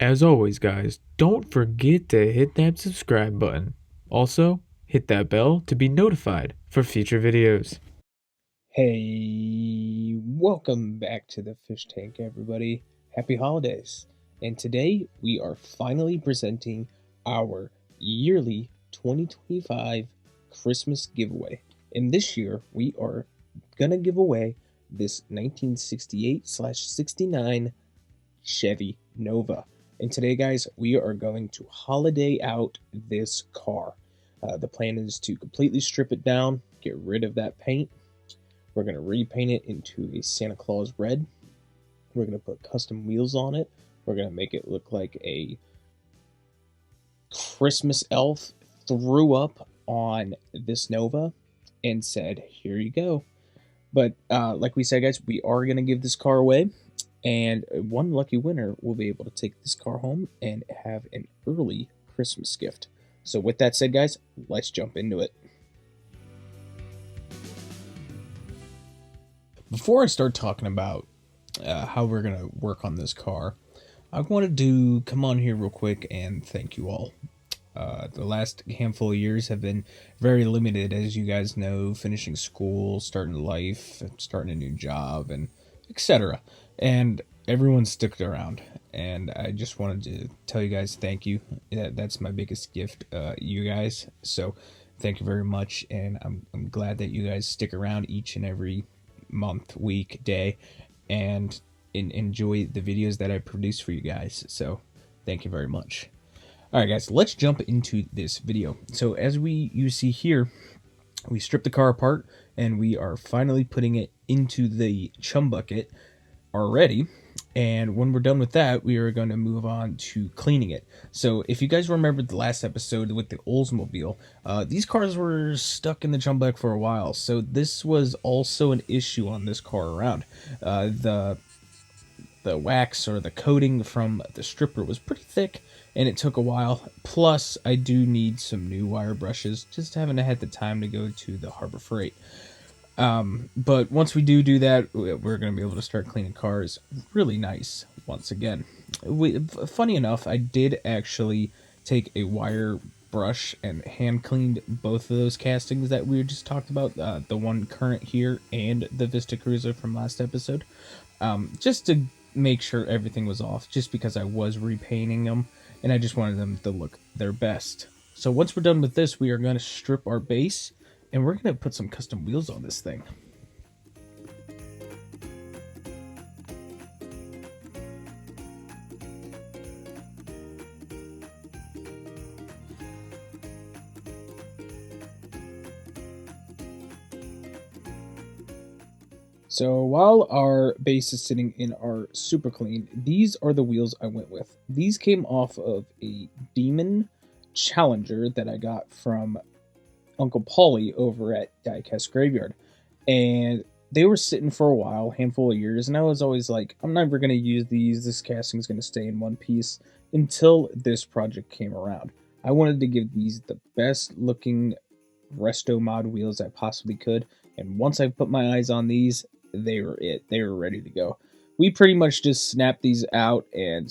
As always, guys, don't forget to hit that subscribe button. Also, hit that bell to be notified for future videos. Hey, welcome back to the Fish Tank, everybody. Happy holidays. And today we are finally presenting our yearly 2025 Christmas giveaway. And this year we are gonna give away this 1968/69 Chevy Nova. And today, guys, we are going to holiday out this car. The plan is to completely strip it down, get rid of that paint. We're going to repaint it into a Santa Claus red. We're going to put custom wheels on it. We're going to make it look like a Christmas elf threw up on this Nova and said, "Here you go." But like we said, guys, we are going to give this car away. And one lucky winner will be able to take this car home and have an early Christmas gift. So with that said, guys, let's jump into it. Before I start talking about how we're going to work on this car, I wanted to come on here real quick and thank you all. The last handful of years have been very limited, as you guys know, finishing school, starting life, starting a new job, and etc. And everyone stuck around, and I just wanted to tell you guys thank you. That's my biggest gift, you guys. So thank you very much, and I'm glad that you guys stick around each and every month, week, day, and enjoy the videos that I produce for you guys. So thank you very much. Alright guys, let's jump into this video. So as you see here, we stripped the car apart and we are finally putting it into the chum bucket already. And when we're done with that, we are going to move on to cleaning it. So if you guys remember the last episode with the Oldsmobile, these cars were stuck in the chum bucket for a while. So this was also an issue on this car around. The wax or the coating from the stripper was pretty thick, and it took a while. Plus, I do need some new wire brushes. Just haven't had the time to go to the Harbor Freight. But once we do that, we're going to be able to start cleaning cars really nice once again. Funny enough, I did actually take a wire brush and hand cleaned both of those castings that we just talked about, the one current here and the Vista Cruiser from last episode, just to make sure everything was off, just because I was repainting them and I just wanted them to look their best. So once we're done with this, we are going to strip our base and we're going to put some custom wheels on this thing. So while our base is sitting in our super clean, these are the wheels I went with. These came off of a Demon Challenger that I got from Uncle Paulie over at Diecast Graveyard. And they were sitting for a while, handful of years, and I was always like, I'm never going to use these. This casting is going to stay in one piece until this project came around. I wanted to give these the best looking Resto mod wheels I possibly could. And once I put my eyes on these, they were it. They were ready to go. We pretty much just snapped these out and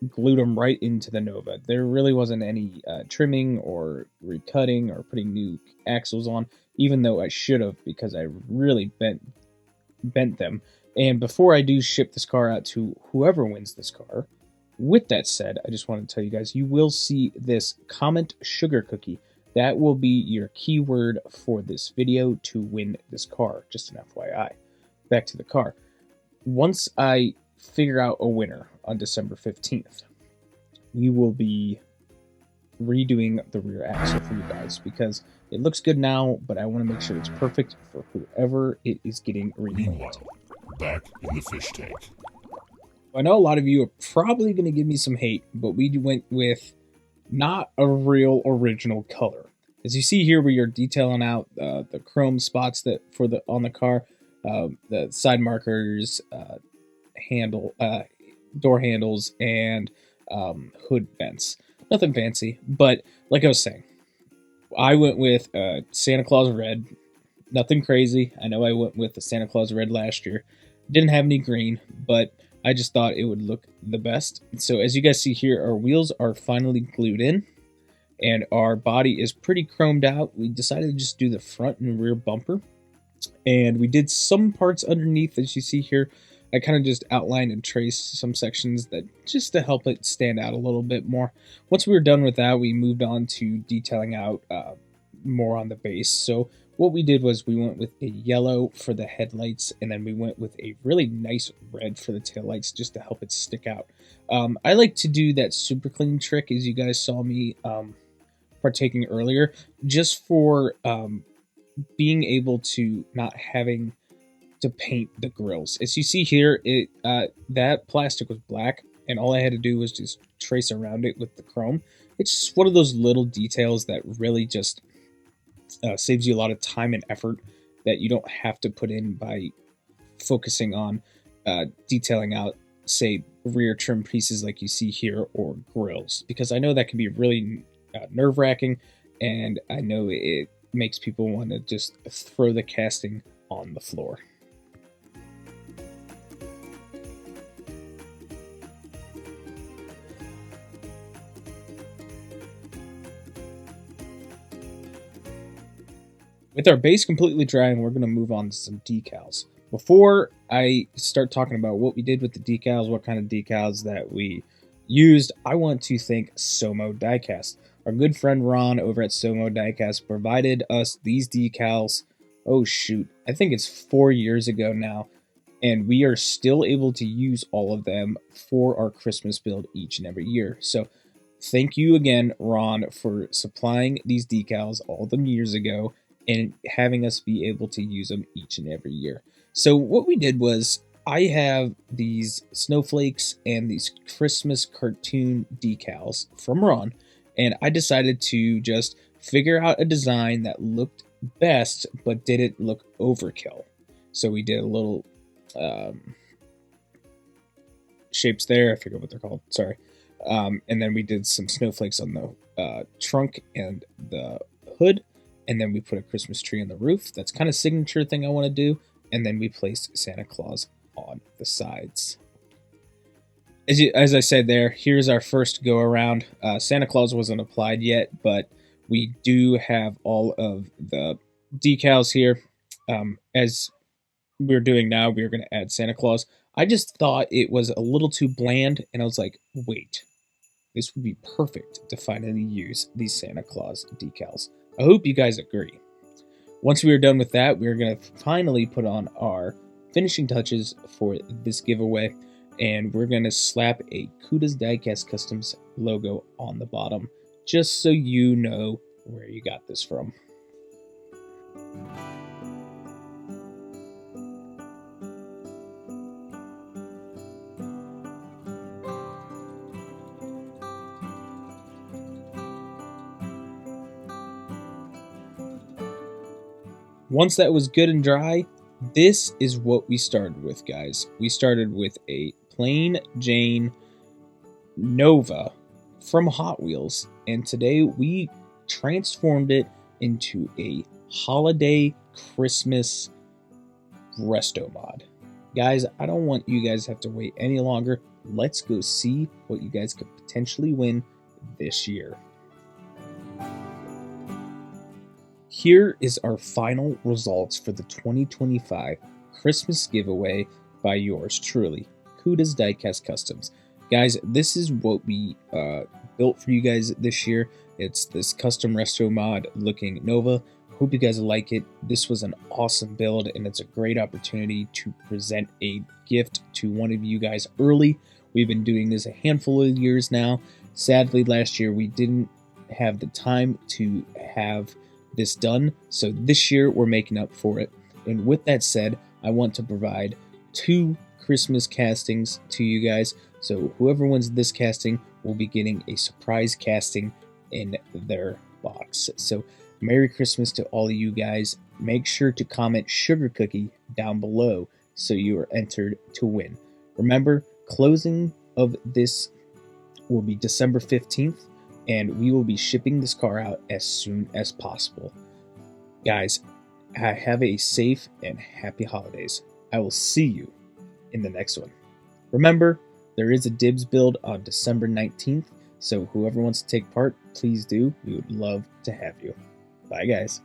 glued them right into the Nova. There really wasn't any trimming or recutting or putting new axles on, even though I should have, because I really bent them. And before I do ship this car out to whoever wins this car, with that said, I just want to tell you guys, you will see this comment sugar cookie. That will be your keyword for this video to win this car, just an FYI. Back to the car. Once I figure out a winner on December 15th, we will be redoing the rear axle for you guys, because it looks good now, but I want to make sure it's perfect for whoever it is getting repainted. Meanwhile, back in the fish tank. I know a lot of you are probably going to give me some hate, but we went with not a real original color. As you see here, we are detailing out the chrome spots that on the car, the side markers, door handles, and hood vents. Nothing fancy, but like I was saying, I went with Santa Claus red. Nothing crazy. I know I went with the Santa Claus red last year. Didn't have any green, but I just thought it would look the best. So as you guys see here, our wheels are finally glued in and our body is pretty chromed out. We decided to just do the front and rear bumper, and we did some parts underneath. As you see here, I kind of just outlined and traced some sections that just to help it stand out a little bit more. Once we were done with that, we moved on to detailing out more on the base. So what we did was we went with a yellow for the headlights, and then we went with a really nice red for the taillights just to help it stick out. I like to do that super clean trick, as you guys saw me partaking earlier, just for being able to not having to paint the grills. As you see here, it that plastic was black, and all I had to do was just trace around it with the chrome. It's just one of those little details that really just saves you a lot of time and effort that you don't have to put in by focusing on detailing out, say, rear trim pieces like you see here, or grills, because I know that can be really nerve-wracking, and I know it makes people want to just throw the casting on the floor. With our base completely drying, we're going to move on to some decals. Before I start talking about what we did with the decals, what kind of decals that we used, I want to thank Somo Diecast. Our good friend Ron over at Somo Diecast provided us these decals, oh shoot, I think it's 4 years ago now, and we are still able to use all of them for our Christmas build each and every year. So thank you again, Ron, for supplying these decals all them years ago and having us be able to use them each and every year. So what we did was, I have these snowflakes and these Christmas cartoon decals from Ron, and I decided to just figure out a design that looked best but didn't look overkill. So we did a little shapes there, I forget what they're called, sorry. And then we did some snowflakes on the trunk and the hood, and then we put a Christmas tree on the roof. That's kind of signature thing I want to do. And then we placed Santa Claus on the sides. As I said there, here's our first go around. Santa Claus wasn't applied yet, but we do have all of the decals here. As we're doing now, we're going to add Santa Claus. I just thought it was a little too bland, and I was like, wait, this would be perfect to finally use these Santa Claus decals. I hope you guys agree. Once we are done with that, we're going to finally put on our finishing touches for this giveaway, and we're going to slap a Cuda's Diecast Customs logo on the bottom, just so you know where you got this from. Once that was good and dry, this is what we started with, guys. We started with a plain Jane Nova from Hot Wheels, and today we transformed it into a holiday Christmas Resto mod. Guys, I don't want you guys to have to wait any longer. Let's go see what you guys could potentially win this year. Here is our final results for the 2025 Christmas giveaway by yours truly, Cuda's Diecast Customs. Guys, this is what we built for you guys this year. It's this custom resto mod looking Nova. Hope you guys like it. This was an awesome build, and it's a great opportunity to present a gift to one of you guys early. We've been doing this a handful of years now. Sadly, last year we didn't have the time to have this done, so this year we're making up for it. And with that said, I want to provide 2 Christmas castings to you guys, so whoever wins this casting will be getting a surprise casting in their box. So Merry Christmas to all of you guys. Make sure to comment Sugar Cookie down below so you are entered to win. Remember, closing of this will be December 15th, and we will be shipping this car out as soon as possible. Guys, have a safe and happy holidays. I will see you in the next one. Remember, there is a dibs build on December 19th, so whoever wants to take part, please do. We would love to have you. Bye, guys.